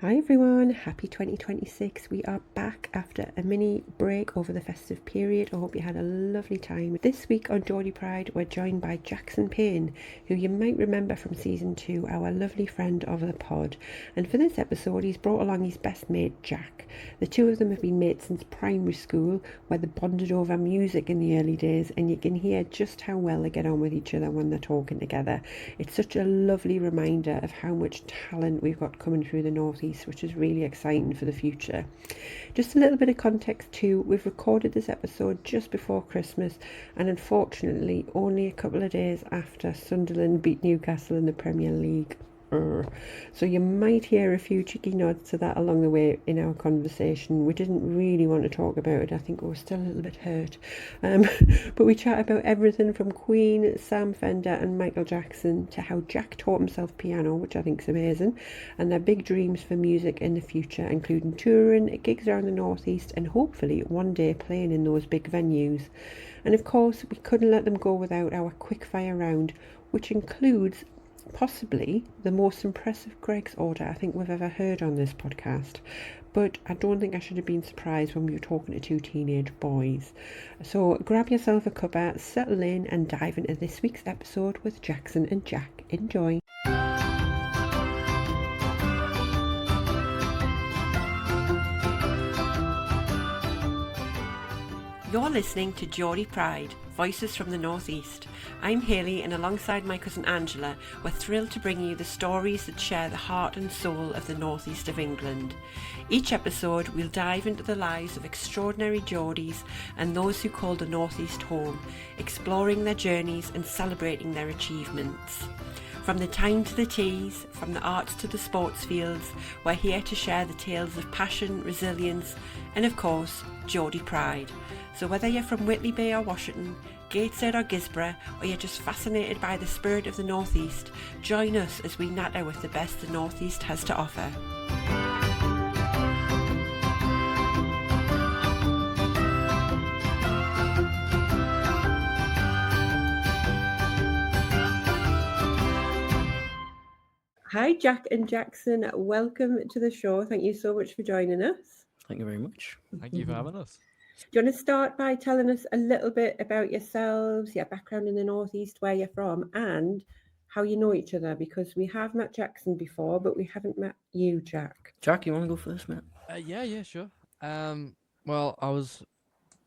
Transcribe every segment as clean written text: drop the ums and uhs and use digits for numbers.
Hi everyone, happy 2026. We are back after a mini break over the festive period. I hope you had a lovely time. This week on Geordie Pride, we're joined by Jackson Payne, who you might remember from season 2, our lovely friend of the pod. And for this episode, he's brought along his best mate, Jack. The two of them have been mates since primary school, where they bonded over music in the early days, and you can hear just how well they get on with each other when they're talking together. It's such a lovely reminder of how much talent we've got coming through the North East, which is really exciting for the future. Just a little bit of context too, we've recorded this episode just before Christmas and unfortunately only a couple of days after Sunderland beat Newcastle in the Premier League. So you might hear a few cheeky nods to that along the way in our conversation. We didn't really want to talk about it. I think we were still a little bit hurt. But we chat about everything from Queen, Sam Fender and Michael Jackson to how Jack taught himself piano, which I think is amazing, and their big dreams for music in the future, including touring, gigs around the North East and hopefully one day playing in those big venues. And of course, we couldn't let them go without our quickfire round, which includes possibly the most impressive Greg's order I think we've ever heard on this podcast. But I don't think I should have been surprised when we were talking to two teenage boys. So grab yourself a cuppa, settle in and dive into this week's episode with Jackson and Jack. Enjoy. You're listening to Geordie Pride, Voices from the North East. I'm Hayley and alongside my cousin Angela, we're thrilled to bring you the stories that share the heart and soul of the North East of England. Each episode we'll dive into the lives of extraordinary Geordies and those who call the North East home, exploring their journeys and celebrating their achievements. From the time to the teas, from the arts to the sports fields, we're here to share the tales of passion, resilience and of course, Geordie Pride. So whether you're from Whitley Bay or Washington, Gateshead or Gisborough, or you're just fascinated by the spirit of the North East, join us as we natter with the best the North East has to offer. Hi Jack and Jackson, welcome to the show. Thank you so much for joining us. Thank you very much. Thank you for having us. Do you want to start by telling us a little bit about yourselves, your background in the North East, where you're from, and how you know each other? Because we have met Jackson before, but we haven't met you, Jack. Jack, you want to go first, mate? Yeah, sure. Well, I was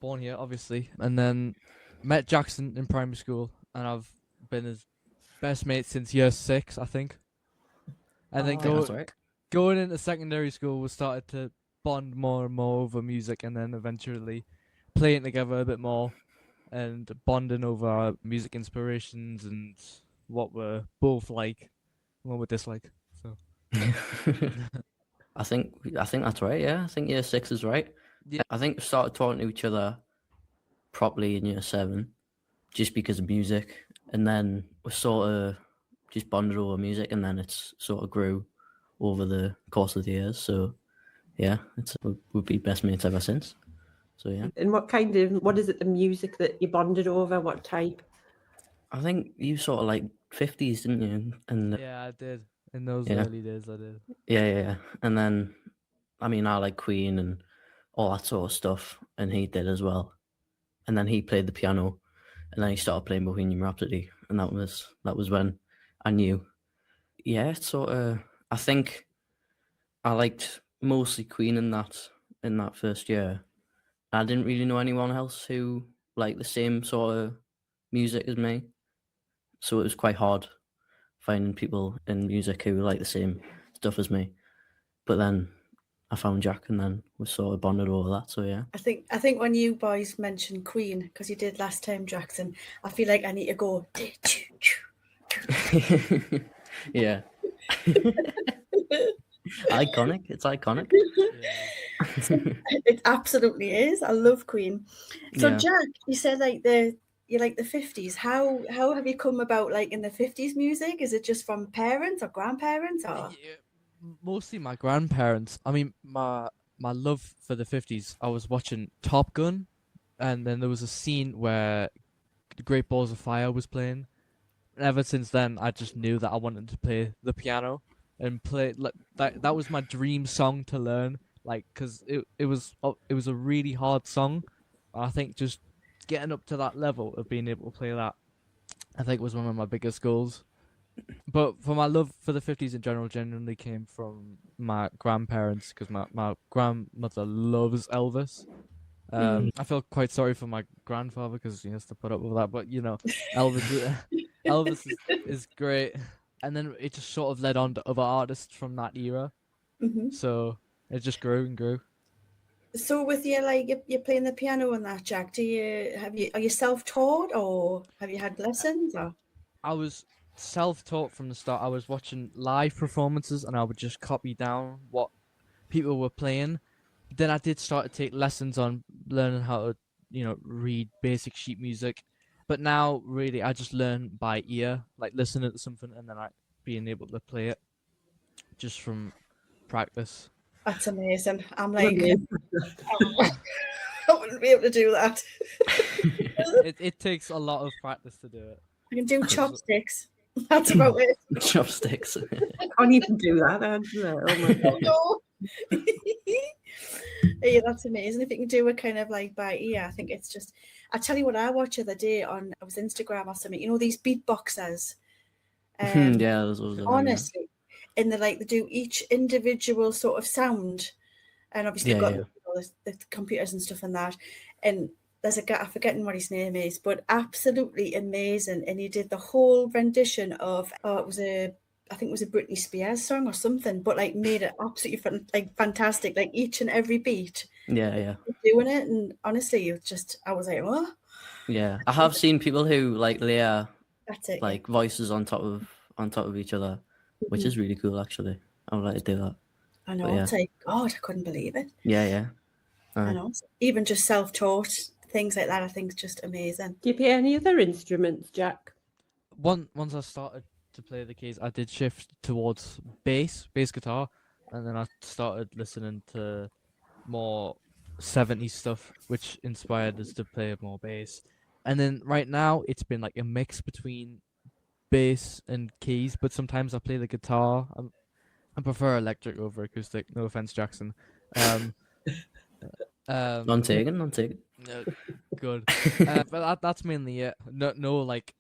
born here, obviously, and then met Jackson in primary school, and I've been his best mate since year 6, I think. And then That's right. going into secondary school, we started to bond more and more over music, and then eventually playing together a bit more and bonding over our music inspirations and what we're both like and what we dislike. So I think that's right. Yeah, I think year 6 is right. Yeah. I think we started talking to each other properly in year 7, just because of music, and then we sort of just bonded over music, and then it's sort of grew over the course of the years. So yeah, we've been best mates ever since. So yeah. And what is it, the music that you bonded over? What type? I think you sort of like 50s, didn't you? And yeah, I did. In those Yeah. early days, I did. yeah. And then, I mean, I like Queen and all that sort of stuff, and he did as well. And then he played the piano, and then he started playing Bohemian Rhapsody, and that was when I knew. Yeah, it's sort of. I think I liked mostly Queen in that first year. I didn't really know anyone else who liked the same sort of music as me, so it was quite hard finding people in music who like the same stuff as me. But then I found Jack, and then we sort of bonded over that. So yeah. I think when you boys mentioned Queen, because you did last time, Jackson, I feel like I need to go. Yeah. Iconic. It's iconic. It absolutely is. I love Queen. So Yeah. Jack, you said you like the 50s. How have you come about like in the 50s music? Is it just from parents or grandparents or? Yeah, mostly my grandparents. I mean, my love for the 50s. I was watching Top Gun, and then there was a scene where the Great Balls of Fire was playing. And ever since then, I just knew that I wanted to play the piano. and play. That was my dream song to learn. Like, cause it was a really hard song. I think just getting up to that level of being able to play that, I think was one of my biggest goals. But for my love for the 50s in general, genuinely came from my grandparents because my grandmother loves Elvis. I feel quite sorry for my grandfather because he has to put up with that. But Elvis, Elvis is great, and then it just sort of led on to other artists from that era. Mm-hmm. So it just grew and grew. So with you, like you're playing the piano and that, Jack, are you self-taught or have you had lessons? Or? I was self-taught from the start. I was watching live performances and I would just copy down what people were playing. Then I did start to take lessons on learning how to, read basic sheet music. But now, really, I just learn by ear, like listening to something and then being able to play it just from practice. That's amazing. I'm like, I wouldn't be able to do that. It takes a lot of practice to do it. I can do chopsticks. That's about it. Chopsticks. Can't even do that, Angela. Oh my God. No. Yeah, that's amazing. If you can do it kind of like by ear, I think it's just. I tell you what, I watched the other day on it was Instagram or something. You know these beatboxers. Yeah, those honestly, and they do each individual sort of sound, and obviously got the computers and stuff and that. And there's a guy, I'm forgetting what his name is, but absolutely amazing. And he did the whole rendition of I think it was a Britney Spears song or something, but like made it absolutely fantastic, like each and every beat. Yeah. Doing it, and honestly, it was just I was like, oh. Yeah, I have seen people who like layer That's it, like voices on top of each other, which is really cool. Actually, I would like to do that. I know. It's like, God, I couldn't believe it. Yeah. I know. Even just self-taught things like that, I think is just amazing. Do you play any other instruments, Jack? Once I started to play the keys, I did shift towards bass guitar, and then I started listening to more 70s stuff, which inspired us to play more bass. And then right now, it's been like a mix between bass and keys, but sometimes I play the guitar. I prefer electric over acoustic. No offense, Jackson. None taken. No, good. But that's mainly it. No, like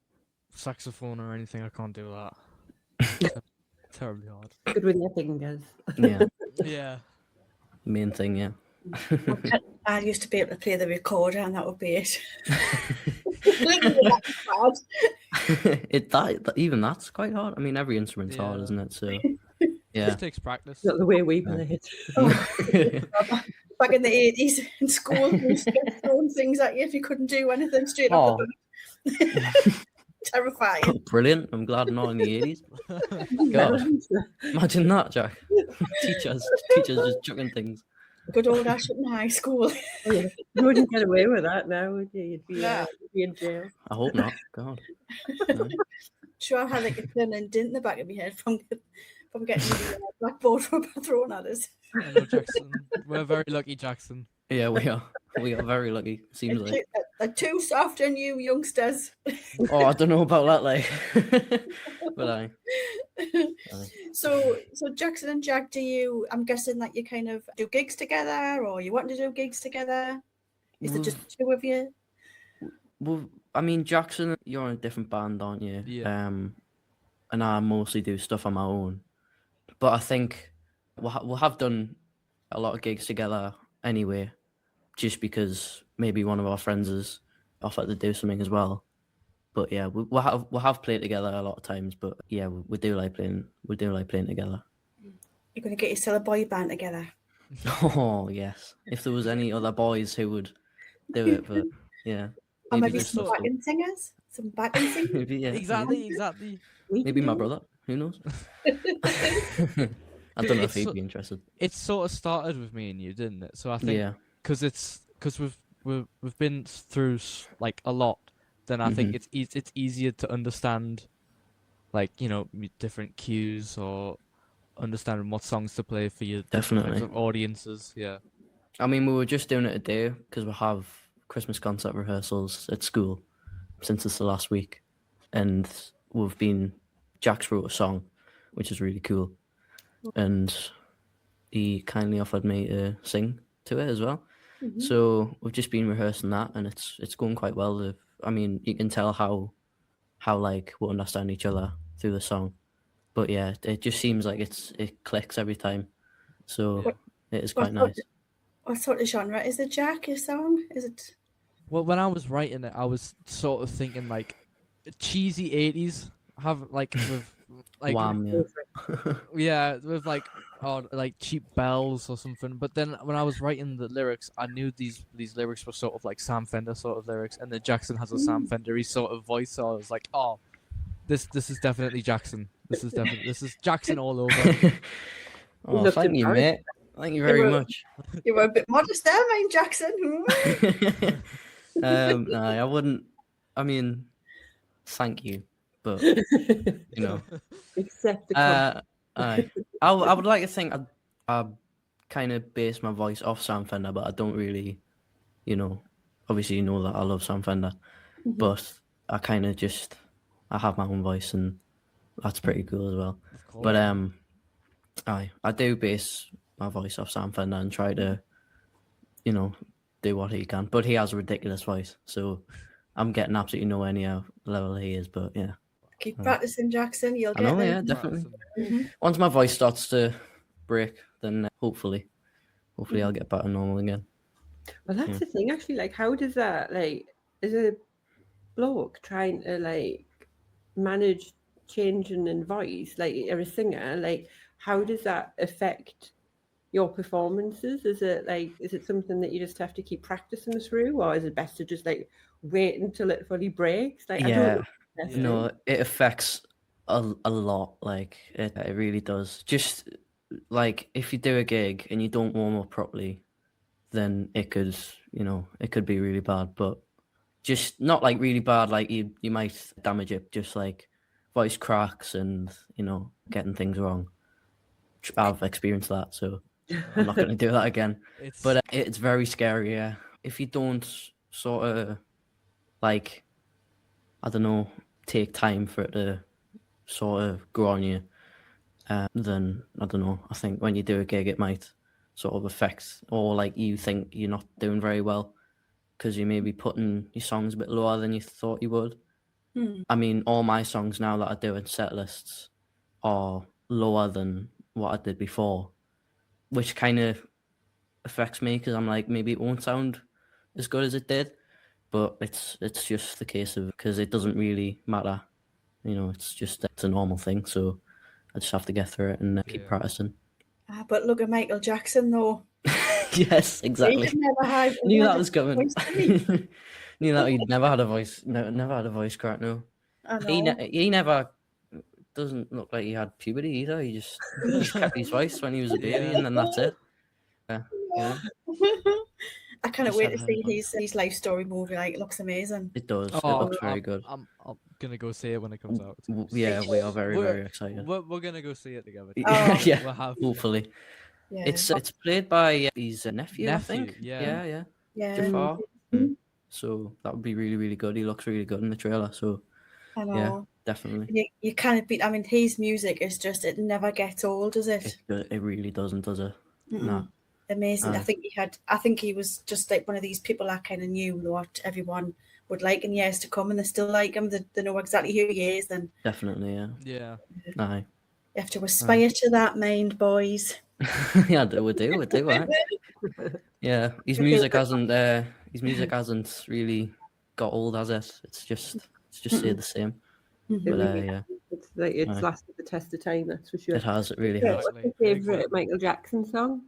saxophone or anything. I can't do that. Terribly hard. Good with your fingers. Yeah, Yeah. main thing. Yeah. I used to be able to play the recorder, and that would be it. Even that's quite hard. I mean, every instrument's hard, isn't it? So yeah, It takes practice. Not the way we play it. Back in the 80s in school, we used to get thrown things at you if you couldn't do anything straight off the bat. Terrifying. Brilliant. I'm glad I'm not in the 80s. God, imagine that, Jack. teachers just chucking things. Good old Ashton High School. Oh, yeah. You wouldn't get away with that now, would you? You'd be in jail. I hope not. God. No. Sure, I had like a permanent dent in the back of my head from getting the blackboard thrown at us. I know, Jackson. We're very lucky, Jackson. Yeah, we are. We are very lucky. Seems like. They're too soft on you, youngsters. Oh, I don't know about that, like. But So Jackson and Jack, I'm guessing that you kind of do gigs together, or you want to do gigs together? Is it just the two of you? Well, I mean, Jackson, you're in a different band, aren't you? Yeah. And I mostly do stuff on my own. But I think we'll have done a lot of gigs together anyway, just because maybe one of our friends is offered to do something as well. But yeah, we'll have played together a lot of times. But yeah, we do like playing. We do like playing together. You're going to get yourself a boy band together. Oh yes, if there was any other boys who would do it, but yeah. Or maybe just some backing singers. Some backing singers. Maybe, yeah. Exactly. Maybe my brother. Who knows? I don't know if he'd be interested. It sort of started with me and you, didn't it? So I think because we've been through like a lot, then I think it's easier to understand, like different cues or understanding what songs to play for your different types of audiences. Yeah. I mean, we were just doing it today because we have Christmas concert rehearsals at school since it's the last week, and Jack's wrote a song, which is really cool. and he kindly offered me to sing to it as well. Mhm. So we've just been rehearsing that, and it's going quite well. I mean, you can tell how like we understand each other through the song. But yeah, it just seems like it clicks every time. So it is quite nice. What sort of genre is it, Jack? Your song? Is it? Well, when I was writing it, I was sort of thinking like cheesy 80s, have like with like Wham, yeah. yeah, with like like cheap bells or something. But then when I was writing the lyrics, I knew these lyrics were sort of like Sam Fender sort of lyrics, and then Jackson has a Sam Fendery sort of voice, so I was like, oh, this is definitely Jackson. This is Jackson all over. Oh, looked thank you, embarrassed. mate. Thank you very much. You were a bit modest there, mate, Jackson. No, I wouldn't. I mean, thank you, but you know, Accept the compliment. I would like to think I kind of base my voice off Sam Fender, but I don't really, obviously you know that I love Sam Fender, but I kind of just I have my own voice, and that's pretty cool as well. Of course. But I do base my voice off Sam Fender and try to, do what he can. But he has a ridiculous voice, so I'm getting absolutely nowhere near the level he is. But yeah, Keep practicing, Jackson. You'll I get know. there. Yeah, definitely. Mhm. Once my voice starts to break, then hopefully I'll get back to normal again. Well, that's the thing, actually. Like, how does that, like, as a bloke trying to, like, manage changing in voice, like, you're a singer, like, how does that affect your performances? Is it something that you just have to keep practicing through, or is it best to just, like, wait until it fully breaks? Like, I don't know. No, it affects a lot. Like it really does. Just like if you do a gig and you don't warm up properly, then it could be really bad. But just not like really bad. Like you might damage it. Just like voice cracks and getting things wrong. I've experienced that, so I'm not going to do that again. But it's very scary. Yeah, if you don't sort of like, I don't know, take time for it to sort of grow on you, then I don't know. I think when you do a gig, it might sort of affect, or like you think you're not doing very well because you may be putting your songs a bit lower than you thought you would. I mean, all my songs now that I do in set lists are lower than what I did before, which kind of affects me because I'm like, maybe it won't sound as good as it did, but it's just the case of because it doesn't really matter. It's a normal thing, so I just have to get through it and keep practicing. But look at Michael Jackson, though. Yes, exactly. Knew that was coming. Knew that he'd never had a voice. Never had a voice crack. No, I know. he never doesn't look like he had puberty either. He just kept his voice when he was a baby, and then that's it. Yeah. I cannot wait to see his life story movie. Like, it looks amazing. It does. It looks very good. I'm gonna go see it when it comes out. Yeah, we are very excited. We're gonna go see it together. Yeah, we'll have hopefully. Yeah. It's played by his nephew, I think. Yeah. Jafar. So that would be really, really good. He looks really good in the trailer. So I know. yeah, definitely. You can't beat. I mean, his music is just, it never gets old, does it? It really doesn't, does it? No. Amazing. I think he was just like one of these people I kind of knew what everyone would like in years to come, and they still like him. They know exactly who he is. Then definitely, yeah. Aye. You have to aspire to that, mind, boys. Yeah, we do, right? Yeah, his music hasn't really got old, has it? It's just stayed the same. But yeah, it's lasted the test of time, that's for sure. It has. It really has. What's your favourite Michael Jackson song?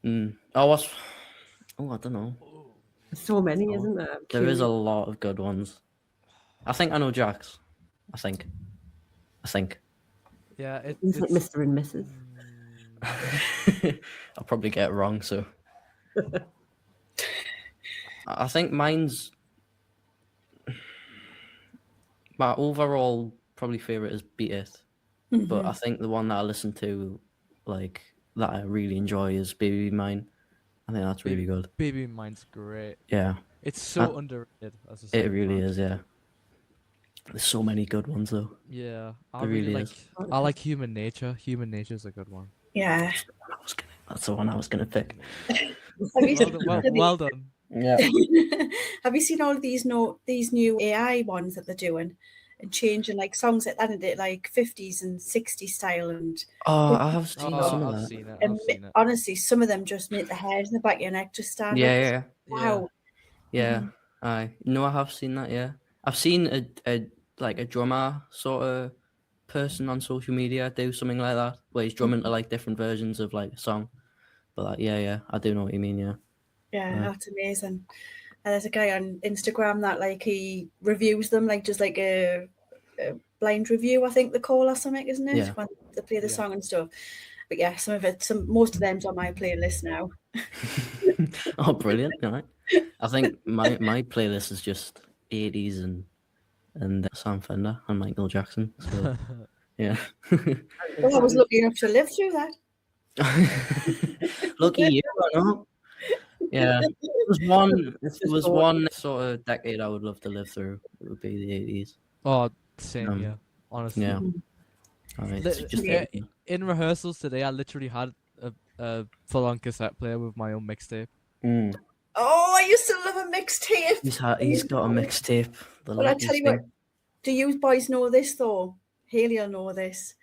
I don't know. There's so many, isn't there? There is a lot of good ones. I think I know Jack's. I think. Yeah, it's like Mr. and Mrs. I'll probably get it wrong, so I think mine's my overall probably favorite is Beat It, but I think the one that I listen to, like that I really enjoy, is Baby Mine. I think that's really good. Baby Mine's great. Yeah, it's so underrated. It really is. Yeah, there's so many good ones though. Yeah, I really like I like Human Nature. Human Nature is a good one. Yeah. That's the one I was gonna pick. Have you seen, Well done. Yeah. have you seen all of these new AI ones that they're doing and changing like songs like that, and it like 50s and 60s style and Oh, I have seen some of I've that. seen it. and I've seen it. honestly, some of them just make the hairs in the back of your neck just stand Yeah, up. yeah, Wow. yeah. Aye. No, I have seen that. Yeah, I've seen a like a drummer sort of person on social media do something like that, where he's drumming to like different versions of like a song. But like, yeah, I do know what you mean. Yeah. Yeah, Aye. that's amazing. And there's a guy on Instagram that like he reviews them like just like a blind review, I think they call or something, isn't it? Yeah. When they play the Yeah. song and stuff. But yeah, most of them's on my playlist now. Oh, brilliant! Right. I think my playlist is just 80s and Sam Fender and Michael Jackson. So yeah. Well, I was lucky enough to live through that. Lucky you, I know. Yeah. If there was one sort of decade I would love to live through, it would be the 80s. Oh, same Um, here. Honestly. Yeah. I mean, it's just In rehearsals today, I literally had a full-on cassette player with my own mixtape. Oh, I used to love a mixtape. He's got a mixtape. Well, I tell you what, do you boys know this though? Haley will know this.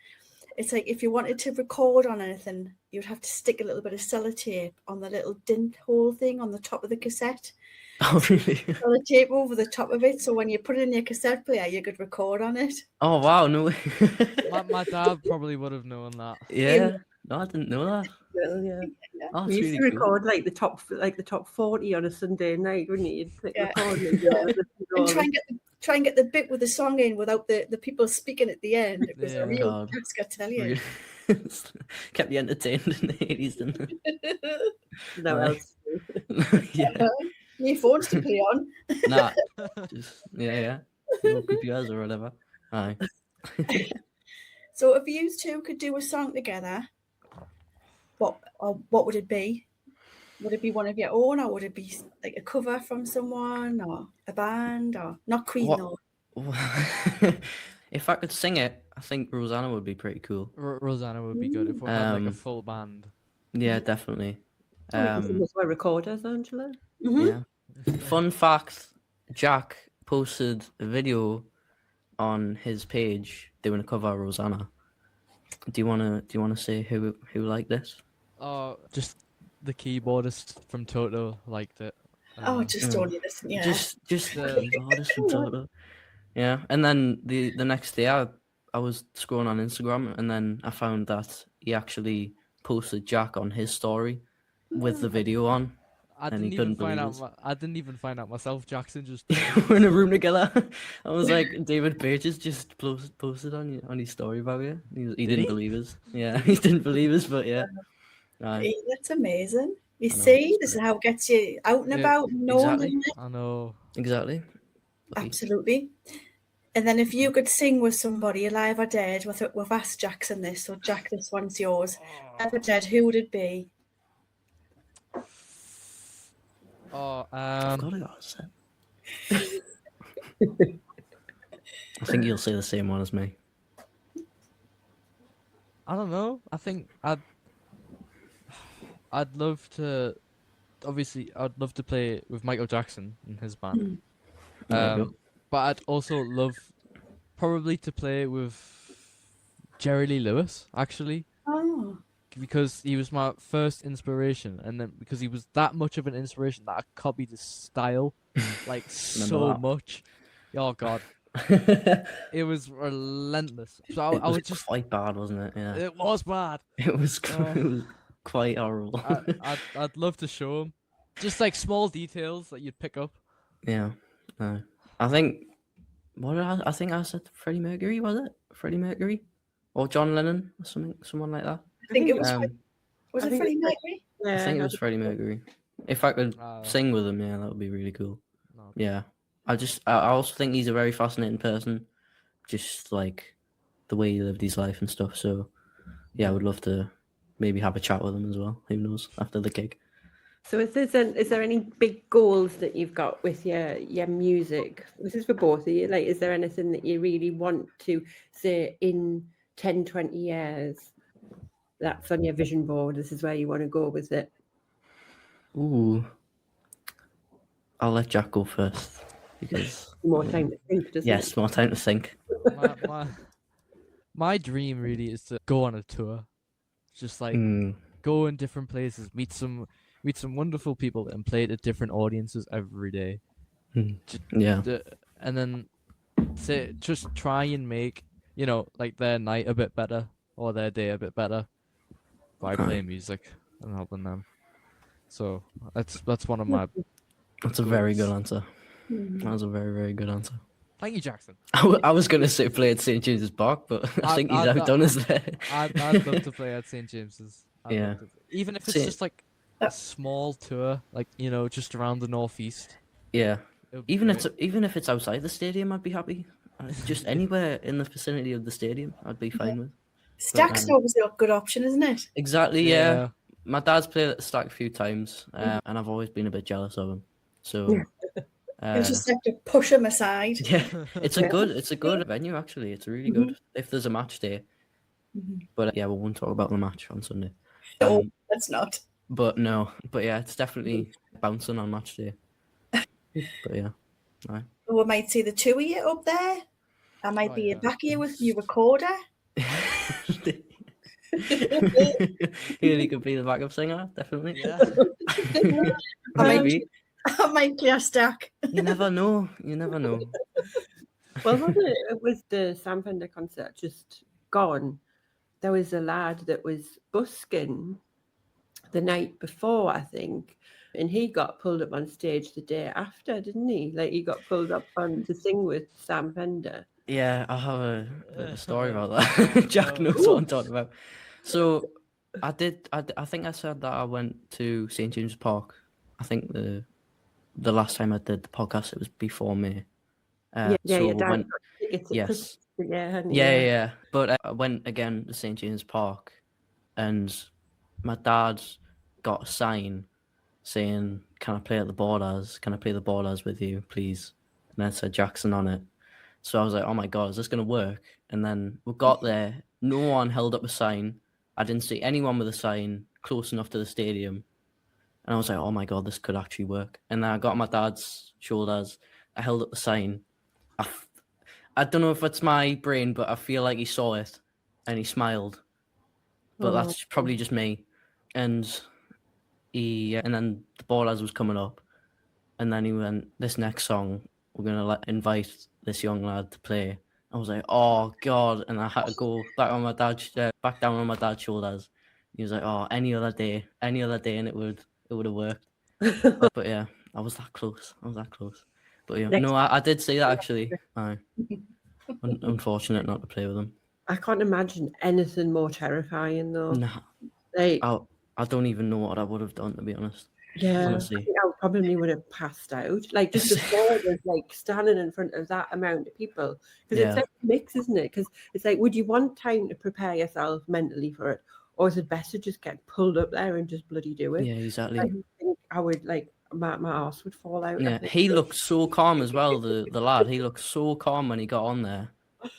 It's like if you wanted to record on anything, you'd have to stick a little bit of sellotape on the little dint hole thing on the top of the cassette. Oh, really? Sellotape over the top of it, so when you put it in your cassette player, you could record on it. Oh, wow, no way. My dad probably would have known that. Yeah. No, I didn't know that. Well, yeah. Oh, We it's used really to cool. record like the top 40 on a Sunday night, wouldn't you? You'd click Yeah. record And try and get the bit with the song in without the people speaking at the end. It was Yeah. a real God. task, I tell you. Kept you entertained in the 80s, didn't it? no Aye. else. Yeah. Your phones to play on. Nah. Just, yeah. No computers or whatever. Aye. So if you two could do a song together, what would it be? Would it be one of your own, or would it be like a cover from someone, or a band, or not Queen What? though? If I could sing it, I think Rosanna would be pretty cool. Rosanna would be good if we had like a full band. Yeah, definitely. With my recorders, Angela. Yeah. Fun fact: Jack posted a video on his page doing a cover of Rosanna. Do you wanna say who liked this? Just the keyboardist from Toto liked it. Just only listen, yeah. Just the keyboardist from Toto. Yeah, and then the next day I was scrolling on Instagram and then I found that he actually posted Jack on his story with the video on. I And he didn't even couldn't find believe out. I didn't even find out myself. Jackson just. We're in a room together. I was like, David Pages just posted on his story about it. He didn't believe us. Yeah, he didn't believe us, but yeah. Hey, that's amazing. You see, this is how it gets you out and about, known, exactly. isn't it? I know. Exactly. Absolutely. And then if you could sing with somebody, alive or dead, we've asked Jackson this, so Jack, this one's yours. Alive or dead, who would it be? I've got it all set. I think you'll say the same one as me. I don't know. I think I'd love to. Obviously, I'd love to play with Michael Jackson in his band. There you go. But I'd also love probably to play with Jerry Lee Lewis, actually. Oh. Because he was my first inspiration, and then because he was that much of an inspiration that I copied his style like so much. Oh god, it was relentless. So I was just quite bad, wasn't it? Yeah, it was bad. It was quite horrible. I'd love to show him just like small details that you'd pick up. Yeah, no. I think I think I said Freddie Mercury, was it? Freddie Mercury or John Lennon or someone like that. I think it was. Was it Freddie Mercury? I think it was Freddie Mercury. If I could sing with him, yeah, that would be really cool. Yeah, I also think he's a very fascinating person, just like the way he lived his life and stuff. So yeah, I would love to maybe have a chat with him as well. Who knows, after the gig. So is there any big goals that you've got with your music? This is for both of you. Like, is there anything that you really want to say in 10, 20 years? that's on your vision board? This is where you want to go with it. Ooh, I'll let Jack go first because More time to think, doesn't yes, it? more time to think. My dream really is to go on a tour, just like go in different places, meet some wonderful people, and play to different audiences every day. Yeah. And then just try and make like their night a bit better or their day a bit better by playing music and helping them. So that's one of my. That's a very good answer. That was a very, very good answer. Thank you, Jackson. I was going to say play at St. James's Park, but I think he's outdone us there. I'd love to play at St. James's. Even if it's just like a small tour, like just around the northeast. Yeah. Even if it's outside the stadium, I'd be happy. Just anywhere in the vicinity of the stadium, I'd be fine with. Stack's obviously a good option, isn't it? Exactly. Yeah. My dad's played at the Stack a few times, and I've always been a bit jealous of him. So. You just have to push him aside. Yeah, it's a good venue actually. It's really good if there's a match day. But yeah, we won't talk about the match on Sunday. No, that's not. But yeah, it's definitely bouncing on match day. But yeah, right. We might see the two of you up there. I might be back of you with your recorder. He could be the backup singer, definitely. Yeah. Maybe. I might play a Stack. You never know. Well, wasn't it with the Sam Fender concert just gone? There was a lad that was busking the night before, I think, and he got pulled up on stage the day after, didn't he? Like he got pulled up on to sing with Sam Fender. Yeah, I have a story about that. Jack knows what I'm talking about. So I think I said that I went to St. James's Park. I think the last time I did the podcast, it was before May. Yes. Yeah. But I went again to St. James's Park, and my dad got a sign saying, "Can I play at the Borders? Can I play the Borders with you, please?" And it said Jackson on it. So I was like, "Oh my God, is this going to work?" And then we got there. No one held up a sign. I didn't see anyone with a sign close enough to the stadium. And I was like, "Oh my God, this could actually work." And then I got on my dad's shoulders. I held up the sign. I don't know if it's my brain, but I feel like he saw it and he smiled. But that's probably just me. And then the Ballers was coming up. And then he went, "This next song, we're going to invite this young lad to play." I was like, "Oh God." And I had to go back down on my dad's shoulders. He was like, "Oh, any other day. And it would have worked." but yeah, I was that close. But yeah, I did see that actually. Unfortunate not to play with him. I can't imagine anything more terrifying though. Nah, I don't even know what I would have done, to be honest. Yeah, honestly. I think I probably would have passed out. Like just the thought of like standing in front of that amount of people, because it's like a mix, isn't it? Because it's like, would you want time to prepare yourself mentally for it, or is it best to just get pulled up there and just bloody do it? Yeah, exactly. I think I would my arse would fall out. Yeah, he looked so calm as well. The lad, he looked so calm when he got on there.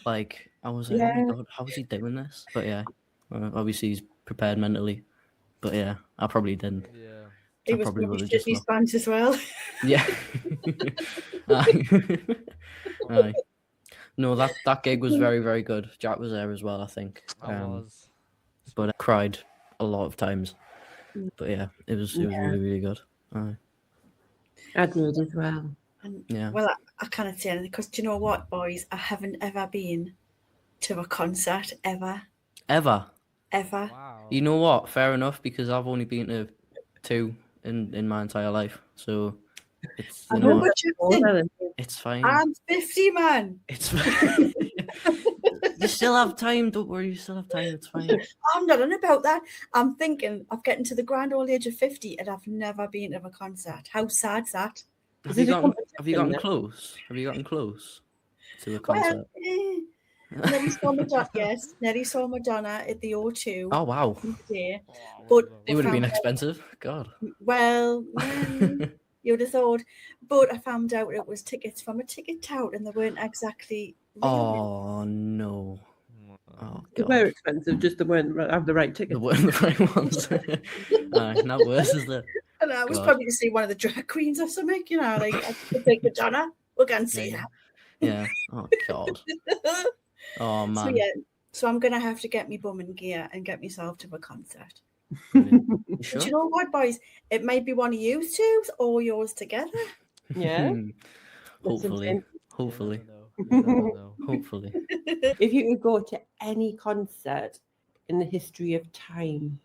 Like I was like, "Oh my God, how is he doing this?" But yeah, obviously he's prepared mentally. But yeah, I probably didn't. Yeah. He was probably shit these bands as well. Yeah. No, that gig was very, very good. Jack was there as well, I think. I was. But I cried a lot of times. But yeah, it was really, really good. I did as well. Yeah. Well, I can't say anything because do you know what, boys? I haven't ever been to a concert ever. Ever? Wow. You know what? Fair enough, because I've only been to 2 in my entire life. So it's it's fine. I'm 50, man. It's fine. You still have time. Don't worry. You still have time. It's fine. I'm not on about that. I'm thinking of getting to the grand old age of 50 and I've never been to a concert. How sad's that? Have you gotten close? Have you gotten close to a concert? Nelly saw Madonna at the O2. Oh wow! But it would have been expensive. God. Well, you would have thought, but I found out it was tickets from a ticket tout, and they weren't exactly. Oh no! Oh They were god, expensive, just they weren't have the right the tickets. right ones. Aye, not worse, is it? And I was God. probably to see one of the drag queens or something, you know, like I could take Madonna. We'll go and see Yeah. Yeah. Oh god. that. Oh So man. yeah, so I'm gonna have to get me bum in gear and get myself to a concert. Brilliant. You But sure? you know what, boys? It may be one of you two's or yours together. Yeah. Hopefully. You Hopefully. never know. Hopefully. If you could go to any concert in the history of time,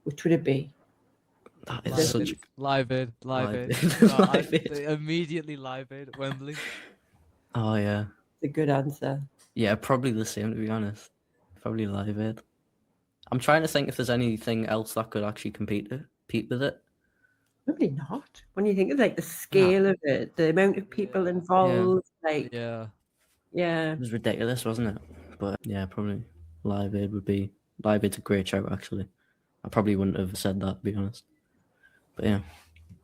which would it be? That is Live such Aid, Live Aid. Live Aid. Live Live Aid. Immediately Live Aid at Wembley. Oh yeah. It's a good answer. Yeah, probably the same, to be honest. Probably Live Aid. I'm trying to think if there's anything else that could actually compete with it. Probably not. When you think of like the scale of it, the amount of people Yeah. involved, like Yeah. yeah. It was ridiculous, wasn't it? But yeah, probably Live Aid would be. Live Aid's a great shout, actually. I probably wouldn't have said that, to be honest. But yeah.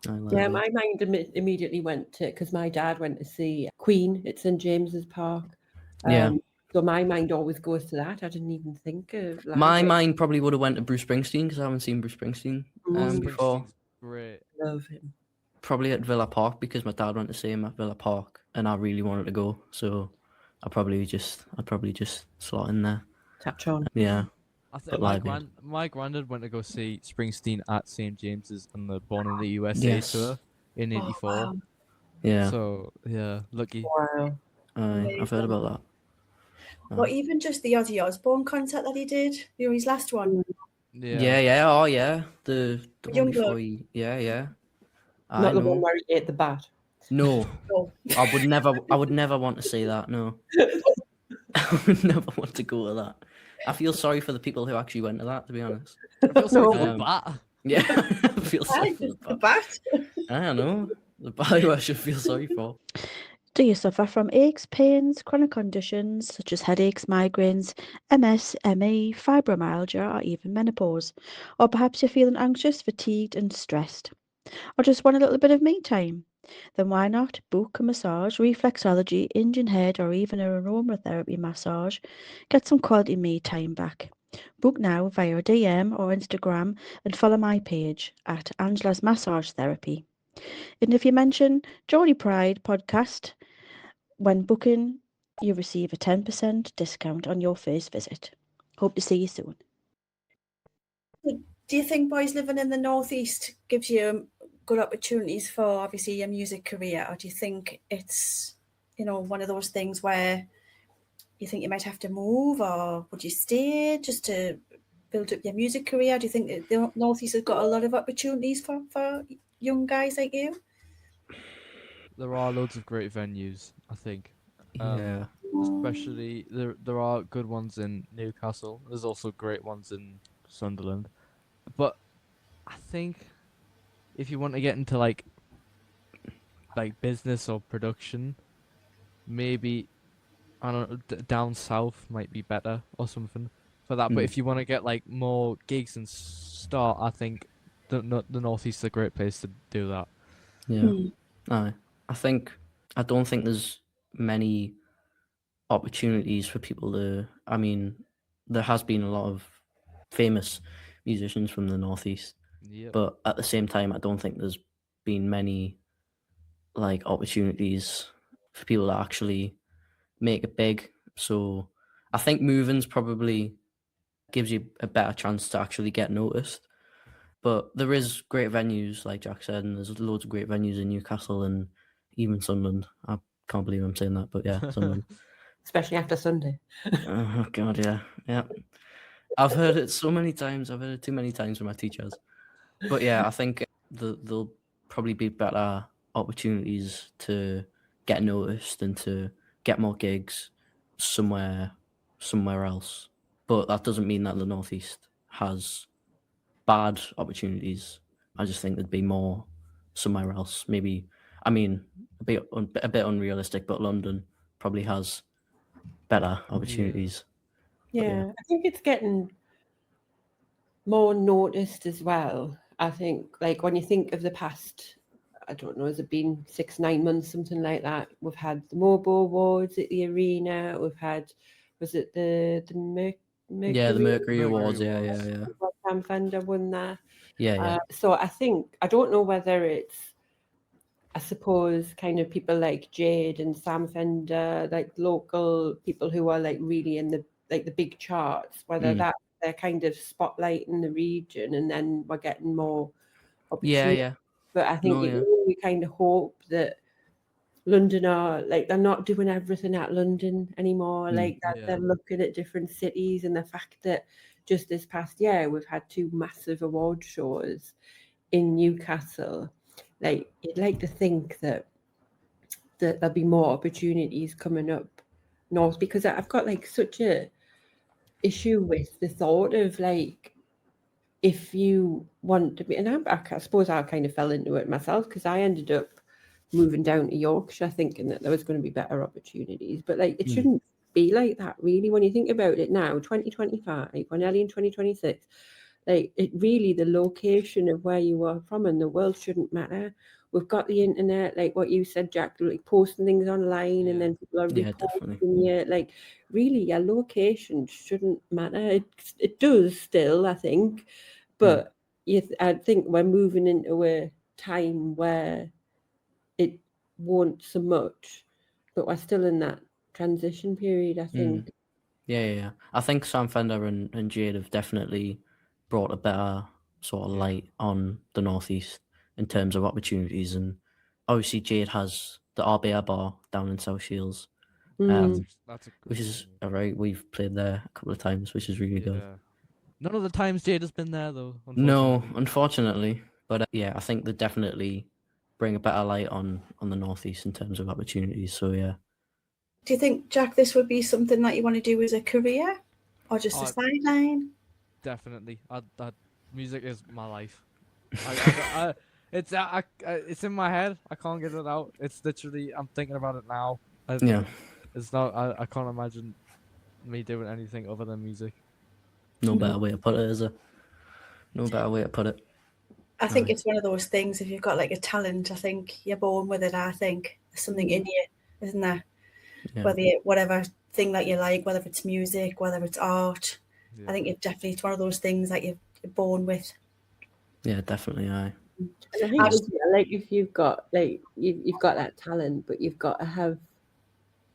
Live Yeah, Aid. my mind immediately went to, because my dad went to see Queen at St James's Park. Yeah. So my mind always goes to that. I didn't even think of Live My Aid. mind probably would have went to Bruce Springsteen because I haven't seen Bruce Springsteen before. Springsteen's great. Love him. Probably at Villa Park because my dad went to see him at Villa Park and I really wanted to go. So I'd probably just slot in there. Touch on. Yeah. I think But Live Aid. my granddad went to go see Springsteen at St James's on the Born in the USA Yes. tour in '84. wow. Yeah. So yeah, lucky. Wow. I've heard about that. Or even just the Ozzy Osbourne concert that he did, you know, his last one. Yeah. Oh yeah. The one Young before bloke. yeah. I Not the know. one where he ate the bat. No. Oh. I would never want to see that, no. I would never want to go to that. I feel sorry for the people who actually went to that, to be honest. I feel sorry for No. the bat. Yeah, I feel sorry Aye, for the the bat. bat. I don't know. The bat who I should feel sorry for. Do you suffer from aches, pains, chronic conditions such as headaches, migraines, MS, ME, fibromyalgia, or even menopause? Or perhaps you're feeling anxious, fatigued, and stressed? Or just want a little bit of me time? Then why not book a massage, reflexology, Indian head, or even an aromatherapy massage? Get some quality me time back. Book now via DM or Instagram and follow my page at Angela's Massage Therapy. And if you mention Geordie Pride podcast when booking, you receive a 10% discount on your first visit. Hope to see you soon. Do you think, boys, living in the Northeast gives you good opportunities for obviously your music career, or do you think it's, you know, one of those things where you think you might have to move, or would you stay just to build up your music career? Do you think that the Northeast has got a lot of opportunities for young guys like you? There are loads of great venues, I think. Yeah. Especially there are good ones in Newcastle. There's also great ones in Sunderland. But I think if you want to get into like business or production, maybe I don't know, down south might be better or something for that. But if you want to get like more gigs and start, I think the Northeast is a great place to do that. Yeah. Aye. I don't think there's many opportunities for people to. I mean, there has been a lot of famous musicians from the Northeast, Yep. but at the same time, I don't think there's been many like opportunities for people to actually make it big. So I think moving's probably gives you a better chance to actually get noticed. But there is great venues, like Jack said, and there's loads of great venues in Newcastle and even Sunderland. I can't believe I'm saying that, but yeah, Sunderland. Especially after Sunday. Oh god, yeah. I've heard it so many times. I've heard it too many times from my teachers. But yeah, I think there'll probably be better opportunities to get noticed and to get more gigs somewhere else. But that doesn't mean that the Northeast has bad opportunities. I just think there'd be more somewhere else. Maybe, I mean, a bit unrealistic, but London probably has better opportunities. Yeah, I think it's getting more noticed as well. I think, like, when you think of the past, I don't know, has it been 6-9 months, something like that? We've had the Mobo Awards at the Arena. We've had was it the Mercury? Yeah, the Mercury Mercury Awards. Yeah, Awards. yeah, yeah. Sam Fender won that. Yeah, yeah. So I think, I don't know whether it's, I suppose, kind of people like Jade and Sam Fender, like local people who are like really in the big charts, whether that they're kind of spotlighting the region and then we're getting more opportunity. Yeah. But I think we kind of hope that London are like, they're not doing everything at London anymore. Like that, they're looking at different cities, and the fact that just this past year we've had 2 massive award shows in Newcastle. Like, you'd like to think that there'll be more opportunities coming up north, because I've got like such a issue with the thought of like, if you want to be, and I suppose I kind of fell into it myself, because I ended up moving down to Yorkshire thinking that there was going to be better opportunities, but like, it shouldn't be like that really. When you think about it now, 2025, we're nearly in 2026, like, it really, the location of where you are from in the world shouldn't matter. We've got the internet, like what you said, Jack, like posting things online, and then people are reposting you. Like, really, your location shouldn't matter. It does still, I think, but I think we're moving into a time where it won't so much, but we're still in that transition period, I think. Yeah. I think Sam Fender and Jade have definitely brought a better sort of light on the Northeast in terms of opportunities. And obviously Jade has the RBR bar down in South Shields, That's a which good is venue. all right. We've played there a couple of times, which is really good. None of the times Jade has been there though, No, unfortunately. unfortunately. But yeah, I think they definitely bring a better light on the Northeast in terms of opportunities. So yeah. Do you think, Jack, this would be something that you want to do as a career, or just a sideline? Definitely. Music is my life. It's in my head. I can't get it out. It's literally, I'm thinking about it now. It's not. I can't imagine me doing anything other than music. No better way to put it, is there? No better way to put it. I think it's one of those things, if you've got like a talent, I think you're born with it. I think there's something in you, isn't there? Yeah. Whatever thing that you like, whether it's music, whether it's art, I think it's one of those things that you're born with. Yeah, definitely. And I think like, if you've got like you've got that talent, but you've got to have,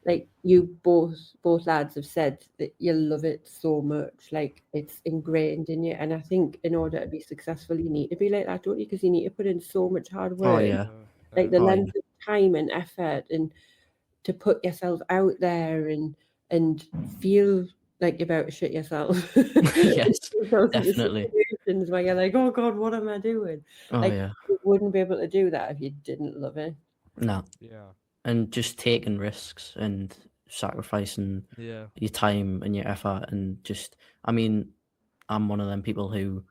like, you both lads have said that you love it so much, like it's ingrained in you. And I think in order to be successful, you need to be like that, don't you? Because you need to put in so much hard work. Oh yeah. Like the length of time and effort, and to put yourself out there and feel like you're about to shit yourself. Yes, definitely. Situations where you're like, oh God, what am I doing? Oh like, yeah. you wouldn't be able to do that if you didn't love it. No. Yeah. And just taking risks and sacrificing your time and your effort, and just, I mean, I'm one of them people who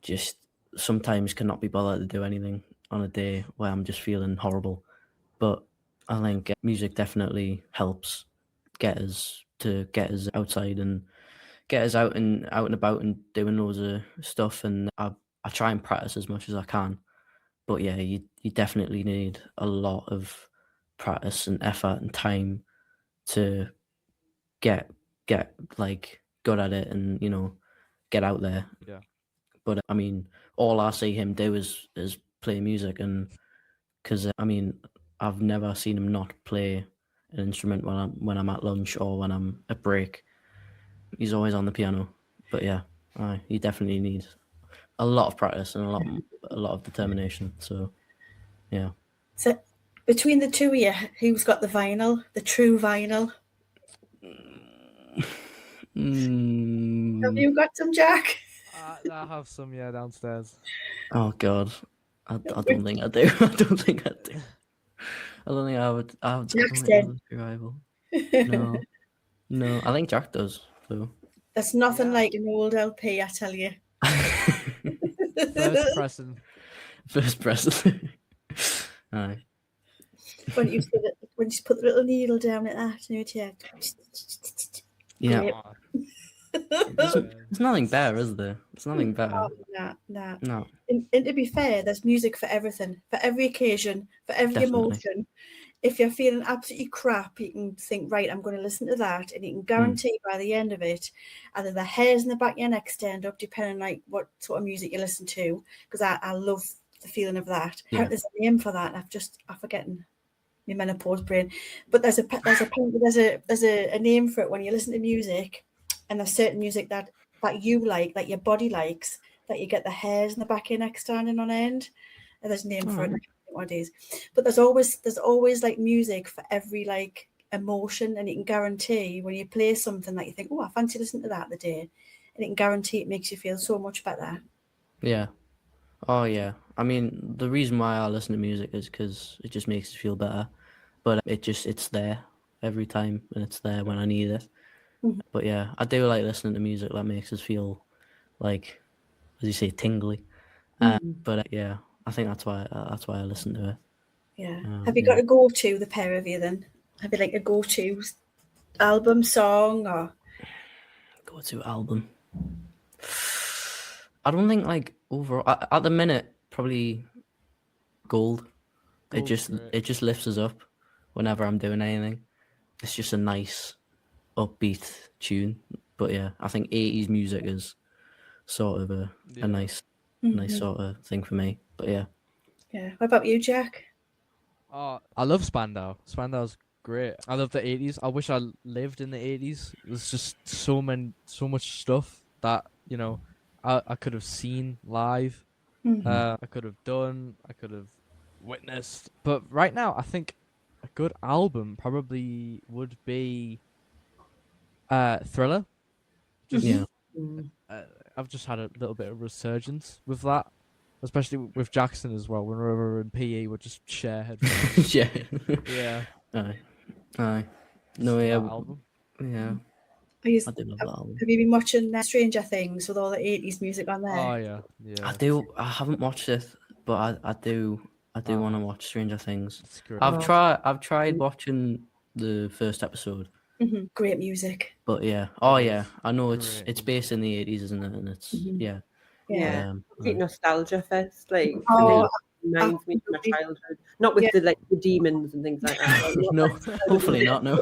just sometimes cannot be bothered to do anything on a day where I'm just feeling horrible. But I think music definitely helps get us outside and get us out and about and doing loads of stuff. And I try and practice as much as I can. But yeah, you definitely need a lot of practice and effort and time to get like good at it, and get out there. Yeah. But I mean, all I see him do is play music, and because I mean, I've never seen him not play an instrument when I'm at lunch or when I'm at break. He's always on the piano. But yeah, you definitely need a lot of practice and a lot of determination. So yeah. So between the two of you, who's got the vinyl, the true vinyl? Have you got some, Jack? I have some, downstairs. Oh God, I don't think I do. I don't think I do. I don't think I would. Jackson. Rival. No. I think Jack does. So. That's nothing like an old LP, I tell you. First pressing. Aye. When you put the little needle down at that, and you yeah. There's nothing better, is there? There's nothing better. Oh, nah. No, And to be fair, there's music for everything, for every occasion, for every Definitely. emotion. If you're feeling absolutely crap, you can think, right, I'm going to listen to that, and you can guarantee by the end of it, either the hairs in the back of your neck stand up, depending like what sort of music you listen to, because I love the feeling of that. Yeah. There's a name for that, and I'm forgetting my menopause brain, but there's a name for it when you listen to music, and there's certain music that you like, that your body likes, that you get the hairs in the back of your neck standing on end. And there's a name for it. I can't think what it is. But there's always like music for every like emotion, and you can guarantee when you play something that you think, oh, I fancy listening to that today, and you can guarantee it makes you feel so much better. yeah. Oh yeah. I mean, the reason why I listen to music is because it just makes it feel better. But it's there every time, and it's there when I need it. Mhm. But yeah, I do like listening to music that makes us feel like, as you say, tingly. But yeah, I think that's why I listen to it. Yeah. Have you got a go-to, the pair of you then? Have you like a go-to album, song, or Go to album. I don't think like overall at the minute probably Gold. It Gold's just great. lifts us up whenever I'm doing anything. It's just a nice upbeat tune. But yeah, I think 80s music is sort of a nice sort of thing for me. But yeah. yeah? What about you, Jack? I love Spandau. Spandau's great. I love the 80s. I wish I lived in the 80s. There's just so much stuff that, you know, I could have seen live. I could have done. I could have witnessed. But right now, I think a good album probably would be Thriller. Just Yeah. I've just had a little bit of resurgence with that, especially with Jackson as well. Whenever we're in PE, we'll just share headphones. Yeah. Yeah. Aye. No, That yeah. album. Yeah. I I do love that album. Have you been watching Stranger Things with all the 80s music on there? Oh yeah, yeah. I do. I haven't watched it, but I do want to watch Stranger Things. It's great. I've tried watching the first episode, Great music. but yeah. Oh yeah, I know Great. it's based in the 80s, isn't it? And it's yeah. Yeah, Um, complete nostalgia fest. Like, Oh, reminds me of my absolutely. childhood. Not with the demons and things like that. Like, no, hopefully not. No.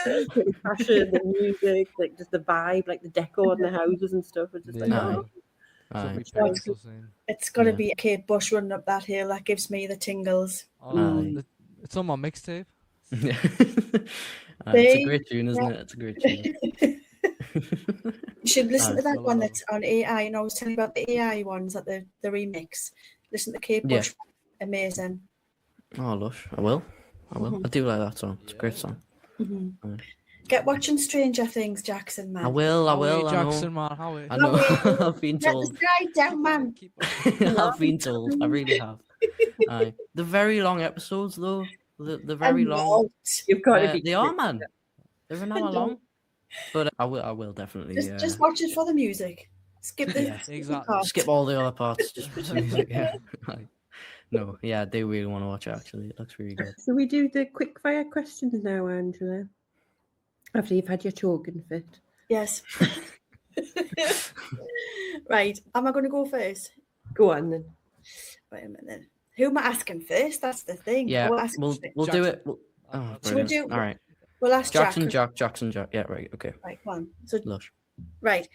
the fashion, the music, like just the vibe, like the decor and the houses and stuff. It's just like, Yeah. oh, Aye. Lovely pencil scene. It's got to Yeah. be Kate Bush running up that hill. That gives me the tingles. Oh, it's on my mixtape. Yeah. It's a great tune, isn't it? It's a great tune. You should listen to that I one love that's on AI. You know, I was telling you about the AI ones, that the remix. Listen to Kate Yeah. Bush. Amazing. Oh, lush. I will. I do like that song. It's a great song. Get watching Stranger Things, Jackson, man. I will. I will. I know. Jackson, man, how I know. I've been Let the told. sky down, man. I've been told. I really have. Aye. The very long episodes, though. The very long. you've got to be. They are, man. They're an hour long. But I will definitely. Just watch it for the music. Skip the Yeah, exactly. parts. skip all the other parts. Just put some music. Yeah. Aye. No. Yeah, I do really want to watch it. Actually, it looks really good. So we do the quick fire questions now, Angela. After you've had your choking fit. Yes. Right. Am I going to go first? Go on then. Wait a minute. Who am I asking first? That's the thing. Yeah, We'll ask we'll do Jackson. it. Oh, Shall we brilliant. do- All right. We'll ask Jackson, Jack. Jackson. Yeah, right. Okay. Right, come on. So, Lush. right.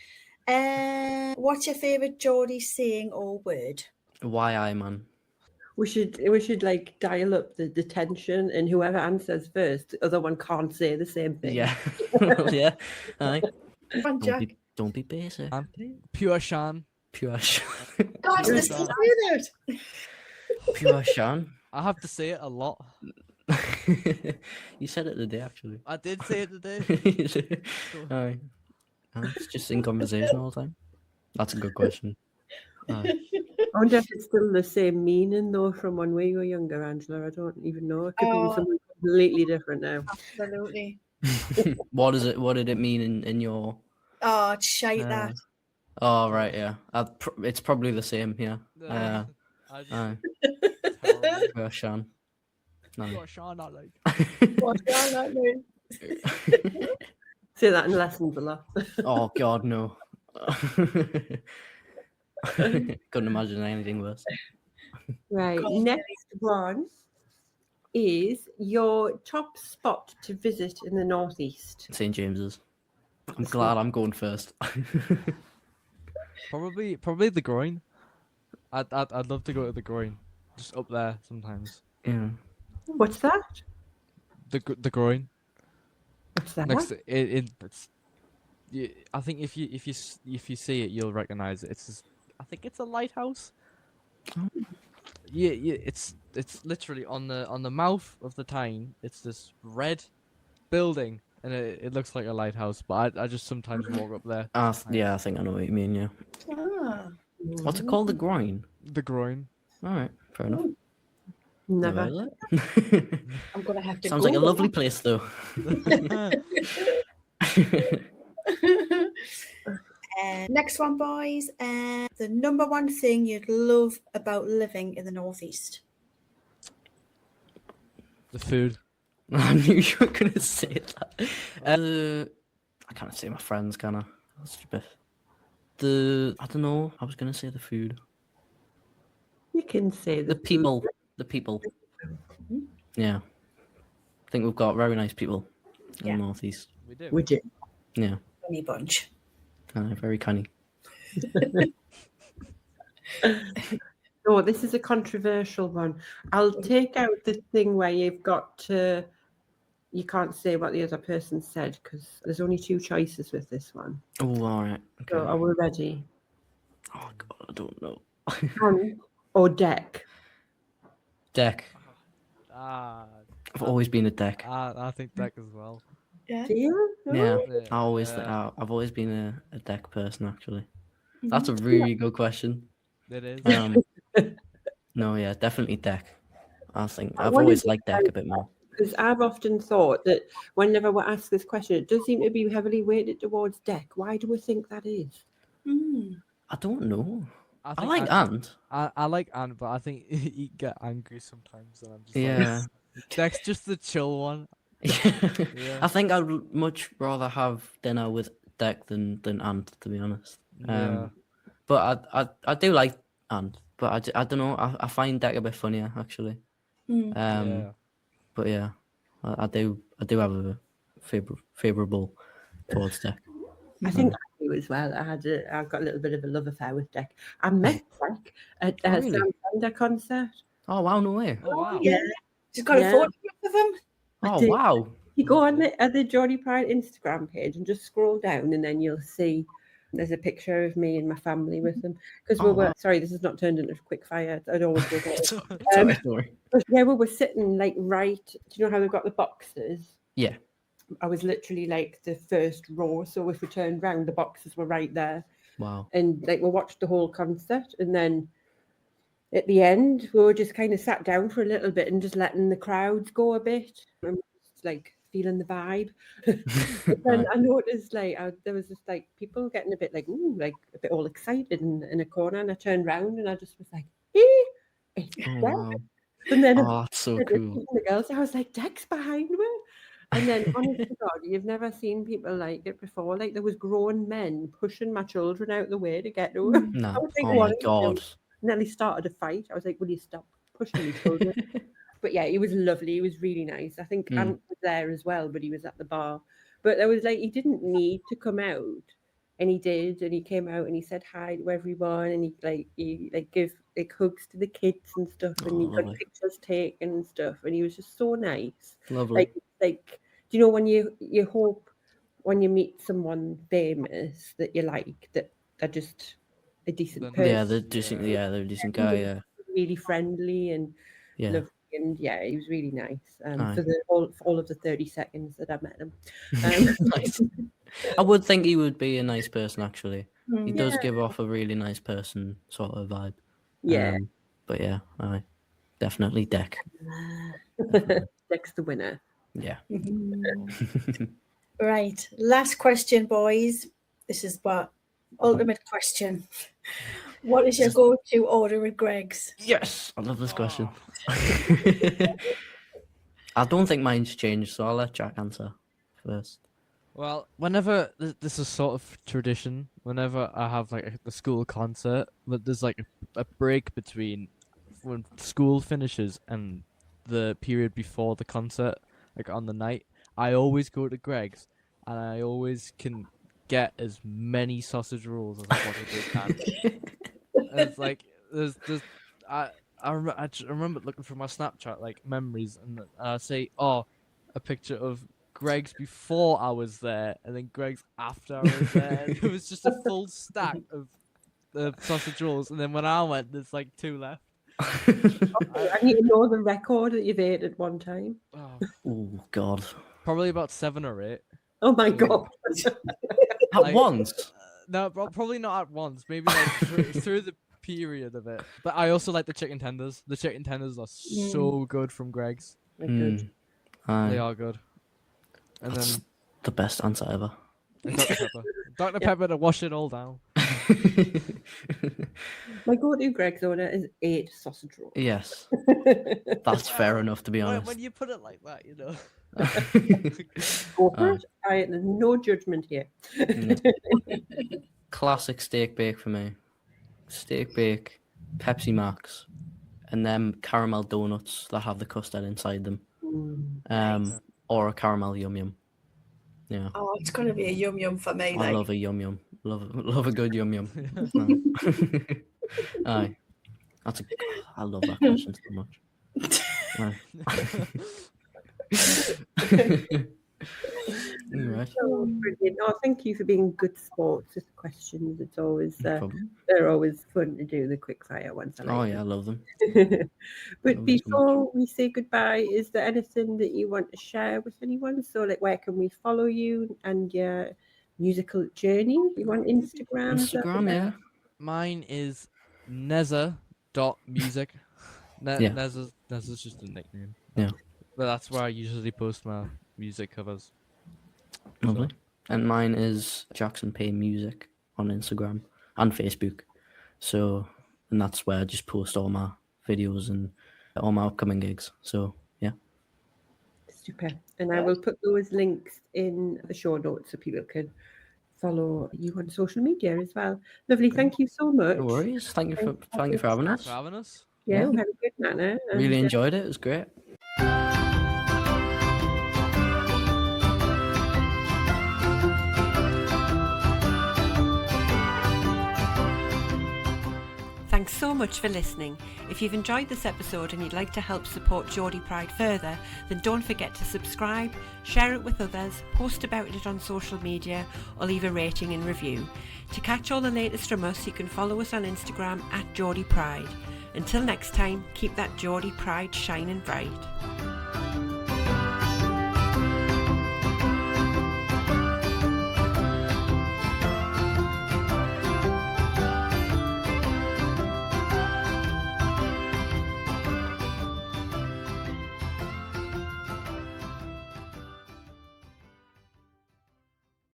What's your favourite Geordie saying or word? Why man? We should like dial up the tension, and whoever answers first, the other one can't say the same thing. Yeah. Yeah. Aye. Come on, Jack. Don't be basic. Pure Shan. Pure Shan. God, Pure this Shan. is weird. Pure Shan. I have to say it a lot. You said it today, actually. I did say it today. Aye. It's just in conversation all the time. That's a good question. Aye. I wonder if it's still the same meaning though from when we were younger, Angela. I don't even know. It could be something completely different now. Absolutely. What did it mean in your? Oh, it's shite that. Oh right, yeah. It's probably the same here. I Aye. terrible. Pure Shan. No. Pure Shan, I like. What's that mean? Say that in lessons a lot. Oh God, no. Couldn't imagine anything worse. Right. God, Next one is your top spot to visit in the northeast. St. James's. I'm glad I'm going first. Probably the groin. I'd love to go to the groin, just up there sometimes. Yeah. What's that? The groin. What's that? Next, it's. I think if you see it, you'll recognize it. It's just, I think it's a lighthouse. Yeah, it's literally on the mouth of the Tyne. It's this red building, and it looks like a lighthouse. But I just sometimes walk up there. Yeah, I think I know what you mean. Yeah. Ah, What's it called? The groin. The groin. All right, fair enough. Never. heard of it. I'm gonna have to. Sounds like a Google lovely place, though. Next one, boys. The number one thing you'd love about living in the northeast. The food. I knew you were gonna say that. I can't say my friends, can I? That's a bit. I don't know. I was gonna say the food. You can say The people. The people. Yeah. I think we've got very nice people in Yeah. the northeast. We do. Would you? Yeah. Funny bunch. Very canny. Oh, this is a controversial one. I'll take out the thing where you've got to. You can't say what the other person said because there's only two choices with this one. Oh, all right. Okay. So are we ready? Oh God, I don't know. Hand or deck? Deck. I've I've always been a deck. I think deck as well. Yeah. Do you? Yeah. Yeah, I always. yeah. I've always been a deck person, actually. That's a really good question. It is. No, yeah, definitely deck. I think I I've wanted always to liked deck a bit more. Because I've often thought that whenever we're asked this question, it does seem to be heavily weighted towards deck. Why do we think that is? I don't know. I think like Ant. I like Ant, but I think he get angry sometimes, and I'm just Yeah. like, Deck's just the chill one. I think I'd much rather have dinner with Deck than Ant, to be honest. Yeah. But I do like Ant, but I don't know. I find Deck a bit funnier, actually. Yeah. But yeah, I do have a favourable towards Deck. I think I do as well. I've got a little bit of a love affair with deck. I met Deck at a really? Fender concert. Oh wow, no way. Oh wow. Yeah. She's got Yeah. a photograph of him. Oh did. wow. You go on the Geordie Pride Instagram page and just scroll down, and then you'll see there's a picture of me and my family with them. Because we Oh, were wow. sorry, this has not turned into a quick fire. I'd always go there. Sorry. But yeah, we were sitting like right. Do you know how they've got the boxes? Yeah. I was literally like the first row. So if we turned round, the boxes were right there. Wow. And like we watched the whole concert, and then at the end we were just kind of sat down for a little bit and just letting the crowds go a bit and just like feeling the vibe. But then I noticed like there was just like people getting a bit like ooh, like a bit all excited in a corner, and I turned round and I just was like, hey, it's Oh, Deck. wow. And then Oh, that's so cool. the girls, I was like, Deck's behind me. And then, honest to God, you've never seen people like it before. Like there was grown men pushing my children out the way to get to him. No. I was like, Oh what my are you God. doing? Nearly started a fight. I was like, will you stop pushing me children? But yeah, he was lovely. He was really nice. I think Ant was there as well, but he was at the bar. But there was like, he didn't need to come out. And he did, and he came out and he said hi to everyone, and he give like hugs to the kids and stuff, and he got lovely. pictures taken and stuff, and he was just so nice. Lovely. Like do you know when you hope when you meet someone famous that you like that they're just a decent person, Yeah, they're decent. Yeah, they're a decent guy. Yeah. really friendly and Yeah. lovely, and yeah, he was really nice. Aye. For all of the 30 seconds that I met him. Nice. I would think he would be a nice person, actually. He does Yeah. give off a really nice person sort of vibe. Yeah, But yeah, aye. Definitely Deck. Deck's the winner. Yeah. Right. Last question, boys. This is what ultimate question. What is your go-to order at Greg's? Yes, I love this question. I don't think mine's changed, so I'll let Jack answer first. Well, whenever this is sort of tradition, whenever I have like the school concert, but there's like a break between when school finishes and the period before the concert, like on the night, I always go to Greg's and I always can get as many sausage rolls as I possibly can. It's like there's I I remember looking through my Snapchat like memories and I say a picture of Greg's before I was there and then Greg's after I was there. And it was just a full stack of the sausage rolls, and then when I went, there's like 2 left. I need to know the record that you've ate at one time. Oh God! Probably about 7 or 8. Oh my God! At Like, once? No, probably not at once. Maybe like through the period of it. But I also like the chicken tenders. The chicken tenders are so good from Greg's. They're good. Aye. They are good. And That's then the best answer ever. and Dr. Pepper. Dr. Pepper to wash it all down. My go-to Greg's order is 8 sausage rolls. Yes, that's fair enough, to be honest. When you put it like that, you know. Go for it. There's no judgment here. Classic steak bake for me. Steak bake, Pepsi Max, and then caramel donuts that have the custard inside them. Or a caramel yum yum. Yeah. Oh, it's gonna be a yum yum for me. I love a yum yum. Love a good yum yum. Aye. I love that question so much. Right. Oh, brilliant. Oh, thank you for being good sports with questions. It's always No problem. they're always fun to do, the quick fire ones. Oh yeah, I love them. But Love them so before we say goodbye, is there anything that you want to share with anyone? So like, where can we follow you and your musical journey? You want Instagram? Instagram, yeah. Mine is Neza.music. Yeah. Neza's just a nickname. Yeah. But that's where I usually post my music covers. Lovely. And mine is Jackson Payne Music on Instagram and Facebook. So, and that's where I just post all my videos and all my upcoming gigs. So, yeah. Super. And I will put those links in the show notes so people can follow you on social media as well. Lovely. Thank you so much. No worries. Thank you for having Thanks us. for having us. Yeah, Yeah. we had a good manner. Really enjoyed it. It was great. Thanks so much for listening. If you've enjoyed this episode and you'd like to help support Geordie Pride further, then don't forget to subscribe, share it with others, post about it on social media, or leave a rating and review. To catch all the latest from us, you can follow us on Instagram @Geordie Pride. Until next time, keep that Geordie Pride shining bright.